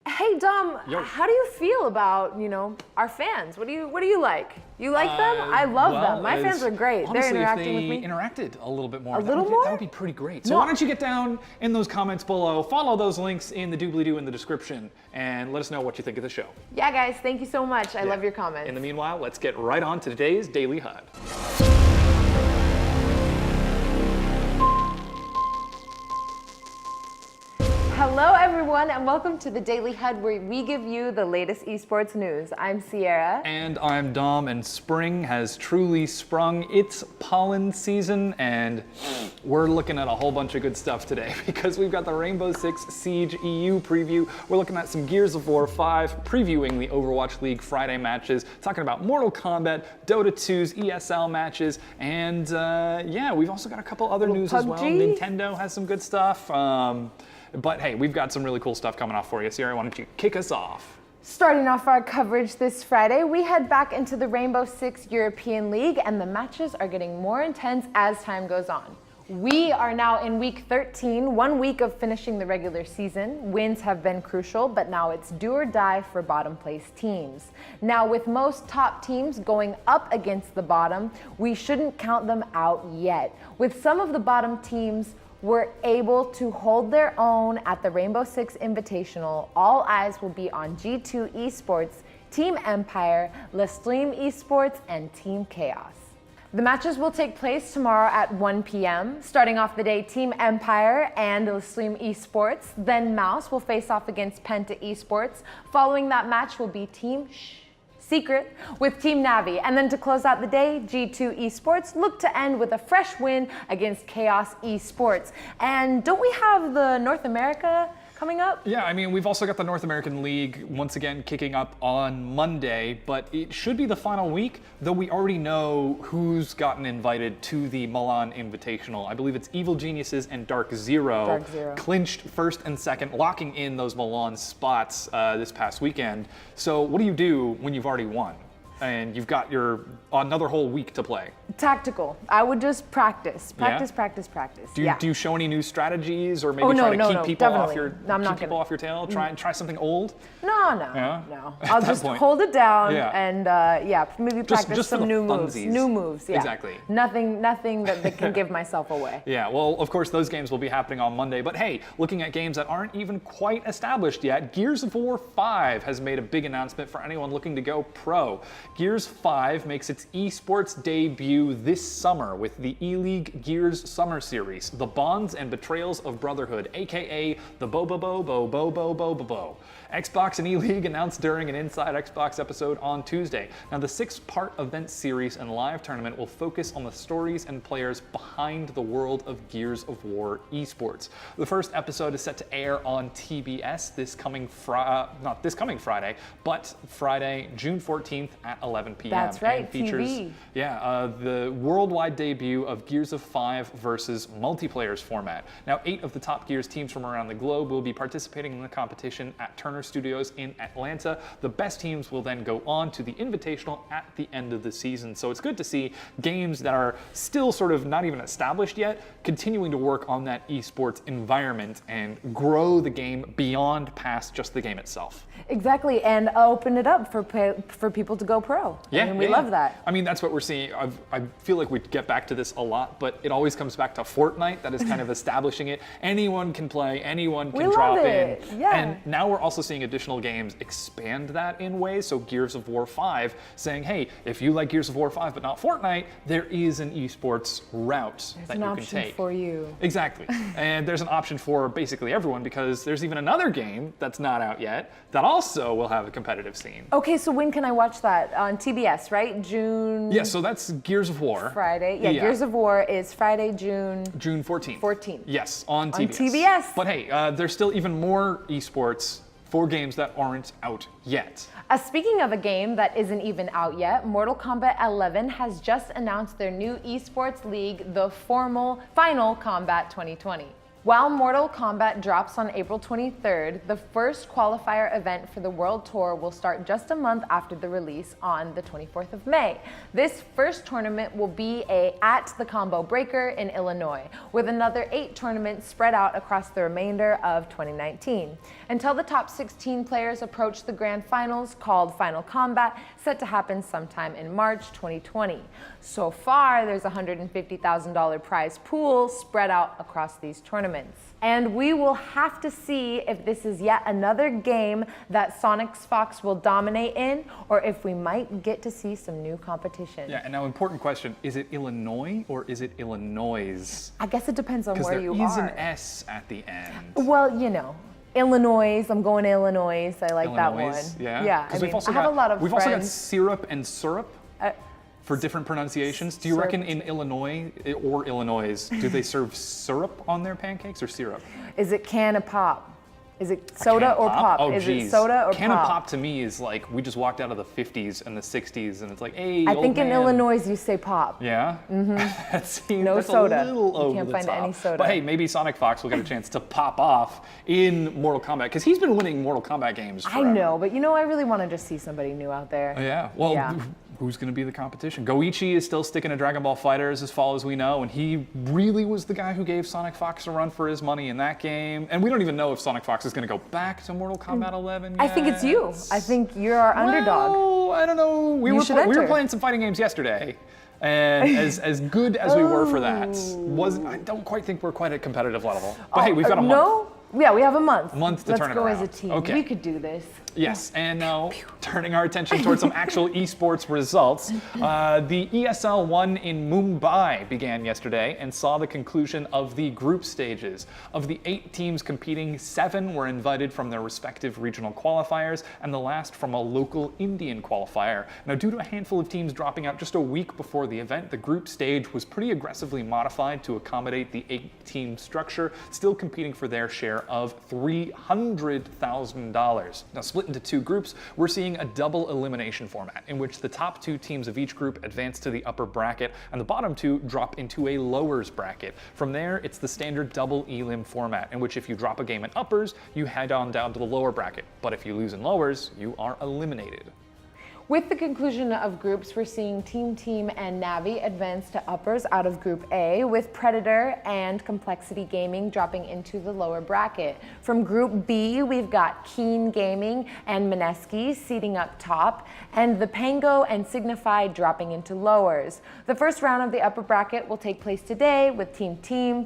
Hey Dom, Yo. how do you feel about, our fans? What do you like? You like them? I love them. My fans are great. Honestly, They're interacting with if me. they interacted a little bit more, little that more? would be pretty great. So No. why don't you get down in those comments below, follow those links in the doobly-doo in the description, and let us know what you think of the show. Yeah, guys, thank you so much. I love your comments. In the meanwhile, let's get right on to today's Daily HUD. Hello, everyone, and welcome to the Daily HUD, where we give you the latest esports news. I'm Sierra. And I'm Dom, and spring has truly sprung. It's pollen season, and we're looking at a whole bunch of good stuff today because we've got the Rainbow Six Siege EU preview. We're looking at some Gears of War 5, previewing the Overwatch League Friday matches, talking about Mortal Kombat, Dota 2's ESL matches, and yeah, we've also got a couple other news as well. PUBG? Nintendo has some good stuff. But hey, we've got some really cool stuff coming off for you. Sierra, why don't you kick us off? Starting off our coverage this Friday, we head back into the Rainbow Six European League, and the matches are getting more intense as time goes on. We are now in week 13, 1 week of finishing the regular season. Wins have been crucial, but now it's do or die for bottom place teams. Now, with most top teams going up against the bottom, we shouldn't count them out yet. With some of the bottom teams were able to hold their own at the Rainbow Six Invitational, all eyes will be on G2 Esports, Team Empire, Stream Esports, and Team Chaos. The matches will take place tomorrow at 1 p.m. Starting off the day, Team Empire and Stream Esports, then Mouse will face off against Penta Esports. Following that match will be Team Secret with Team Navi. And then to close out the day, G2 Esports look to end with a fresh win against Chaos Esports. And don't we have the North America coming up? Yeah, I mean, we've also got the North American League once again kicking up on Monday, but it should be the final week, though we already know who's gotten invited to the Milan Invitational. I believe it's Evil Geniuses and Dark Zero. Clinched first and second, locking in those Milan spots this past weekend. So what do you do when you've already won and you've got another whole week to play? Tactical. I would just practice. Practice. Do you show any new strategies, or maybe try to keep people off your tail? Try something old? No. I'll just hold it down and maybe practice just some new moves. funsies. New moves, yeah. Exactly. Nothing that can give myself away. Yeah, well, of course, those games will be happening on Monday. But hey, looking at games that aren't even quite established yet, Gears of War 5 has made a big announcement for anyone looking to go pro. Gears 5 makes its esports debut this summer with the E-League Gears Summer Series, The Bonds and Betrayals of Brotherhood, aka the Bo-Bo-Bo-Bo-Bo-Bo-Bo-Bo. Xbox and E-League announced during an Inside Xbox episode on Tuesday. Now, the 6-part event series and live tournament will focus on the stories and players behind the world of Gears of War esports. The first episode is set to air on TBS not this coming Friday, but Friday, June 14th at 11 p.m. That's right, and features, TV. The worldwide debut of Gears of 5 versus multiplayers format. Now, 8 of the top Gears teams from around the globe will be participating in the competition at Turner Studios in Atlanta. The best teams will then go on to the Invitational at the end of the season. So it's good to see games that are still sort of not even established yet, continuing to work on that esports environment and grow the game beyond past just the game itself. Exactly, and open it up for people to go pro. We love that. I mean, that's what we're seeing. I feel like we get back to this a lot, but it always comes back to Fortnite that is kind of establishing it. Anyone can play, anyone can drop in. Yeah. And now we're also seeing additional games expand that in ways. So Gears of War 5 saying, hey, if you like Gears of War 5 but not Fortnite, there is an esports route that you can take. There's an option for you. Exactly. And there's an option for basically everyone, because there's even another game that's not out yet that also will have a competitive scene. Okay, so when can I watch that? On TBS, right? June? Yeah, so that's Gears of War. Friday. Yeah, Gears of War is Friday, June 14th. Yes, on TBS. On TBS. But hey, there's still even more esports for games that aren't out yet. Speaking of a game that isn't even out yet, Mortal Kombat 11 has just announced their new Esports League, the Final Combat 2020. While Mortal Kombat drops on April 23rd, the first qualifier event for the World Tour will start just a month after the release on the 24th of May. This first tournament will be at the Combo Breaker in Illinois, with another 8 tournaments spread out across the remainder of 2019. Until the top 16 players approach the grand finals, called Final Combat, set to happen sometime in March 2020. So far, there's a $150,000 prize pool spread out across these tournaments. And we will have to see if this is yet another game that Sonic Fox will dominate in, or if we might get to see some new competition. Yeah, and now important question, is it Illinois or is it Illinois? I guess it depends on where you are. Because there is an S at the end. Well, you know, Illinois, I'm going to Illinois, I like that one. Illinois, yeah? Yeah, I mean, I have a lot of friends. We've also got syrup and syrup. For different pronunciations. Do you reckon in Illinois or Illinois, do they serve syrup on their pancakes or syrup? Is it can of pop? Is it soda or pop? Oh, is geez. it soda or can pop? Of pop to me is like, we just walked out of the 50s and the 60s and it's like, hey, I old think man. in Illinois you say pop. Yeah? Mm-hmm. That seems, No that's soda. A little over you can't the find top. any soda. But hey, maybe Sonic Fox will get a chance to pop off in Mortal Kombat because he's been winning Mortal Kombat games forever. I know, but you know, I really want to just see somebody new out there. Oh, yeah. Well, yeah. Who's going to be the competition? Goichi is still sticking to Dragon Ball FighterZ as far as we know, and he really was the guy who gave Sonic Fox a run for his money in that game. And we don't even know if Sonic Fox is going to go back to Mortal Kombat 11 yet. I think it's you. I think you're our underdog. Well, I don't know. We were playing some fighting games yesterday. And as good as we were for that, I don't quite think we're quite at competitive level. But hey, we've got a month. No? Yeah, we have a month. A month to turn it around. Let's go as a team. Okay. We could do this. Yes, and now turning our attention towards some actual esports results. The ESL One in Mumbai began yesterday and saw the conclusion of the group stages. Of the 8 teams competing, 7 were invited from their respective regional qualifiers, and the last from a local Indian qualifier. Now, due to a handful of teams dropping out just a week before the event, the group stage was pretty aggressively modified to accommodate the 8-team structure, still competing for their share of $300,000. Now, split into 2 groups, we're seeing a double elimination format in which the top 2 teams of each group advance to the upper bracket and the bottom 2 drop into a lowers bracket. From there, it's the standard double elim format in which if you drop a game in uppers, you head on down to the lower bracket. But if you lose in lowers, you are eliminated. With the conclusion of groups, we're seeing Team and Navi advance to uppers out of Group A, with Predator and Complexity Gaming dropping into the lower bracket. From Group B, we've got Keen Gaming and Mineski seating up top, and the Pango and Signify dropping into lowers. The first round of the upper bracket will take place today, with Team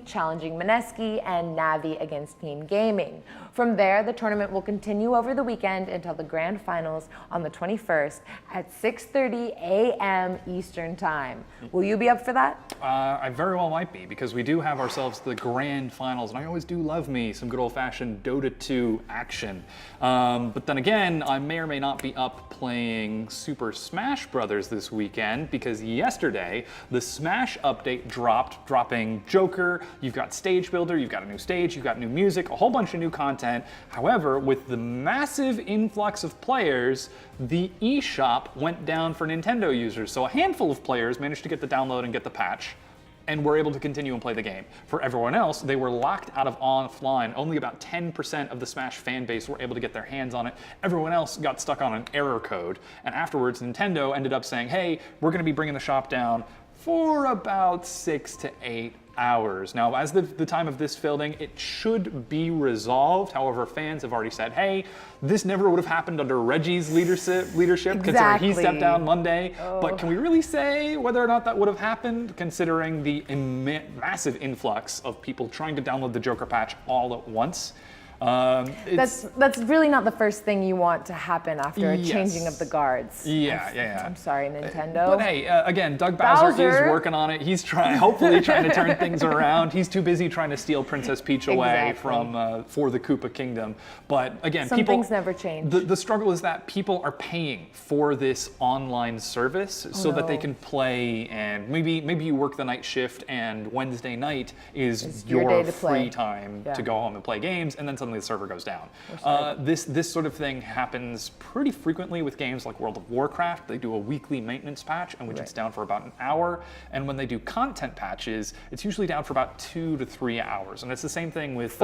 challenging Mineski and Navi against Keen Gaming. From there, the tournament will continue over the weekend until the grand finals on the 21st at 6:30 a.m. Eastern Time. Will you be up for that? I very well might be, because we do have ourselves the grand finals, and I always do love me some good old-fashioned Dota 2 action. But then again, I may or may not be up playing Super Smash Brothers this weekend, because yesterday the Smash update dropped, dropping Joker. You've got Stage Builder, you've got a new stage, you've got new music, a whole bunch of new content. However, with the massive influx of players, the eShop went down for Nintendo users. So a handful of players managed to get the download and get the patch, and were able to continue and play the game. For everyone else, they were locked out of offline. Only about 10% of the Smash fan base were able to get their hands on it. Everyone else got stuck on an error code. And afterwards, Nintendo ended up saying, hey, we're gonna be bringing the shop down for about 6 to 8 hours. Now, as the time of this filming, it should be resolved. However, fans have already said, hey, this never would have happened under Reggie's leadership considering he stepped down Monday. But can we really say whether or not that would have happened, considering the massive influx of people trying to download the Joker patch all at once? That's really not the first thing you want to happen after a changing of the guards. Yeah. I'm sorry, Nintendo. But hey, again, Doug Bowser is working on it. He's hopefully trying to turn things around. He's too busy trying to steal Princess Peach away from for the Koopa Kingdom. But again, some things never change. The struggle is that people are paying for this online service so that they can play, and maybe you work the night shift and Wednesday night is your free time to go home and play games, and then something suddenly the server goes down. This sort of thing happens pretty frequently with games like World of Warcraft. They do a weekly maintenance patch in which it's down for about an hour. And when they do content patches, it's usually down for about 2 to 3 hours. And it's the same thing with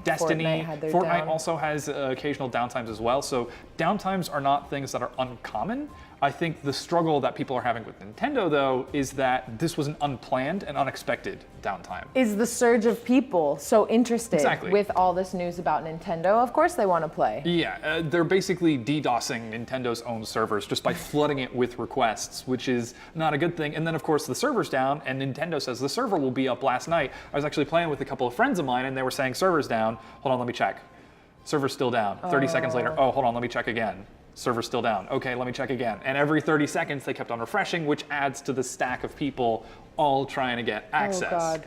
Destiny. Fortnite also has occasional downtimes as well. So downtimes are not things that are uncommon. I think the struggle that people are having with Nintendo, though, is that this was an unplanned and unexpected downtime. Is the surge of people so interested with all this news about Nintendo? Of course they want to play. Yeah, they're basically DDoSing Nintendo's own servers just by flooding it with requests, which is not a good thing. And then, of course, the server's down, and Nintendo says the server will be up last night. I was actually playing with a couple of friends of mine, and they were saying server's down. Hold on, let me check. Server's still down. 30 seconds later, oh, hold on, let me check again. Server's still down. Okay, let me check again. And every 30 seconds they kept on refreshing, which adds to the stack of people all trying to get access. Oh,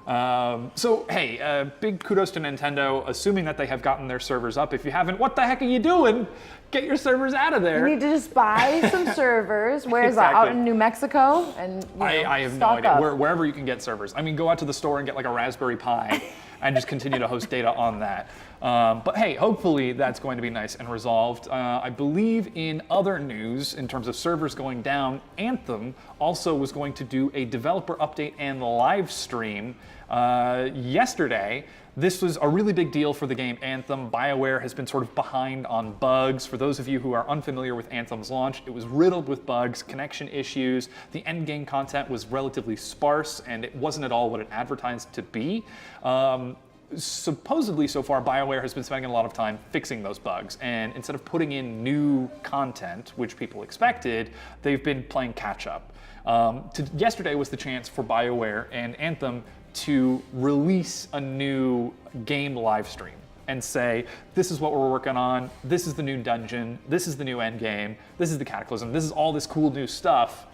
God. So, hey, big kudos to Nintendo, assuming that they have gotten their servers up. If you haven't, what the heck are you doing? Get your servers out of there. You need to just buy some servers. Where is that? Out in New Mexico? And I have no idea. Wherever you can get servers. I mean, go out to the store and get like a Raspberry Pi and just continue to host data on that. But hey, hopefully that's going to be nice and resolved. I believe in other news, in terms of servers going down, Anthem also was going to do a developer update and live stream yesterday. This was a really big deal for the game Anthem. BioWare has been sort of behind on bugs. For those of you who are unfamiliar with Anthem's launch, it was riddled with bugs, connection issues. The end game content was relatively sparse, and it wasn't at all what it advertised to be. Supposedly, so far, BioWare has been spending a lot of time fixing those bugs, and instead of putting in new content, which people expected, they've been playing catch-up. Yesterday was the chance for BioWare and Anthem to release a new game live stream and say, this is what we're working on, this is the new dungeon, this is the new end game, this is the Cataclysm, this is all this cool new stuff,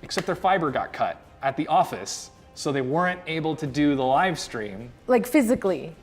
except their fiber got cut at the office, so they weren't able to do the live stream. Like physically?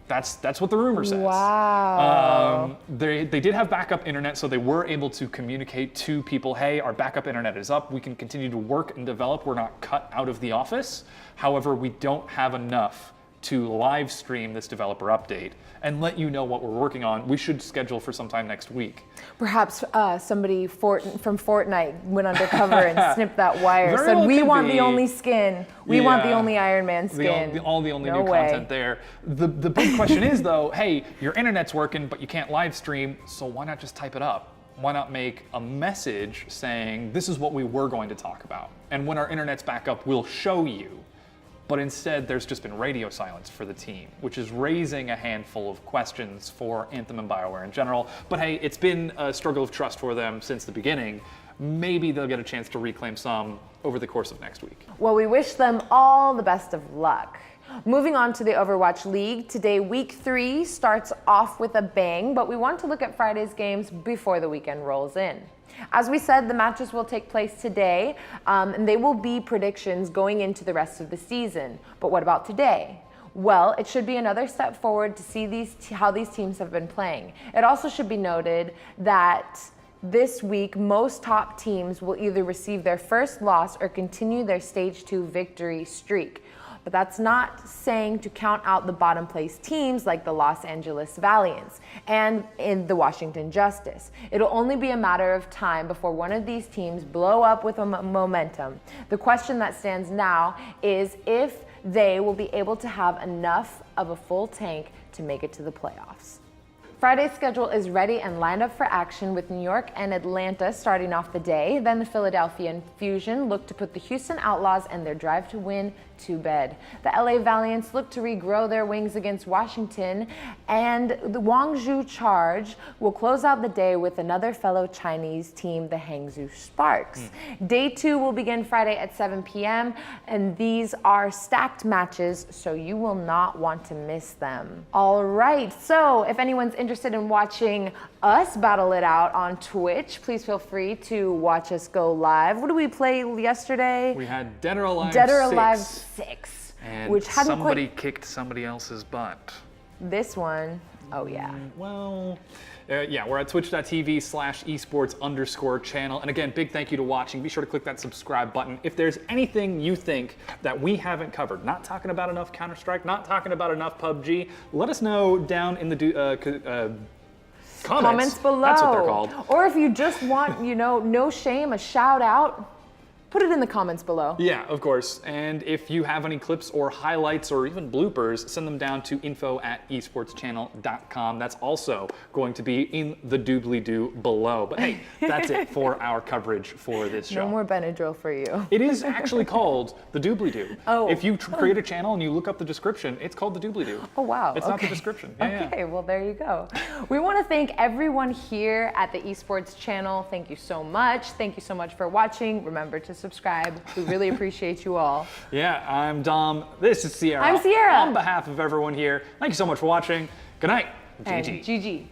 That's what the rumor says. Wow. They did have backup internet, so they were able to communicate to people, hey, our backup internet is up, we can continue to work and develop, we're not cut out of the office. However, we don't have enough to live stream this developer update and let you know what we're working on. We should schedule for sometime next week. Perhaps somebody from Fortnite went undercover and snipped that wire. Said, we want the only skin. We want the only Iron Man skin. The only new content there. The big question is though, hey, your internet's working, but you can't live stream, so why not just type it up? Why not make a message saying, this is what we were going to talk about. And when our internet's back up, we'll show you. But instead, there's just been radio silence for the team, which is raising a handful of questions for Anthem and BioWare in general. But hey, it's been a struggle of trust for them since the beginning. Maybe they'll get a chance to reclaim some over the course of next week. Well, we wish them all the best of luck. Moving on to the Overwatch League, today week 3 starts off with a bang, but we want to look at Friday's games before the weekend rolls in. As we said, the matches will take place today, and they will be predictions going into the rest of the season. But what about today? Well, it should be another step forward to see how these teams have been playing. It also should be noted that this week, most top teams will either receive their first loss or continue their Stage 2 victory streak. But that's not saying to count out the bottom place teams like the Los Angeles Valiants and in the Washington Justice. It'll only be a matter of time before one of these teams blow up with a momentum. The question that stands now is if they will be able to have enough of a full tank to make it to the playoffs. Friday's schedule is ready and lined up for action with New York and Atlanta starting off the day. Then the Philadelphia Fusion look to put the Houston Outlaws and their drive to win to bed. The LA Valiants look to regrow their wings against Washington, and the Guangzhou Charge will close out the day with another fellow Chinese team, the Hangzhou Sparks. Day 2 will begin Friday at 7 p.m. and these are stacked matches, so you will not want to miss them. All right, so if anyone's interested in watching us battle it out on Twitch, please feel free to watch us go live. What did we play yesterday? We had Dead or Alive 6. Dead or Alive 6. And which somebody kicked somebody else's butt. This one, oh yeah. Well, Yeah, we're at twitch.tv/esports_channel. And again, big thank you to watching. Be sure to click that subscribe button. If there's anything you think that we haven't covered, not talking about enough Counter-Strike, not talking about enough PUBG, let us know down in the comments below. That's what they're called. Or if you just want, no shame, a shout out, put it in the comments below. Yeah, of course. And if you have any clips or highlights or even bloopers, send them down to info@esportschannel.com. That's also going to be in the doobly-doo below. But hey, that's it for our coverage for this show. No more Benadryl for you. It is actually called the doobly-doo. Oh. If you create a channel and you look up the description, it's called the doobly-doo. Oh, wow. It's not the description. Okay, well, there you go. We want to thank everyone here at the Esports Channel. Thank you so much. Thank you so much for watching. Remember to subscribe. We really appreciate you all. Yeah, I'm Dom. This is Sierra. I'm Sierra. On behalf of everyone here, thank you so much for watching. Good night. And GG. GG.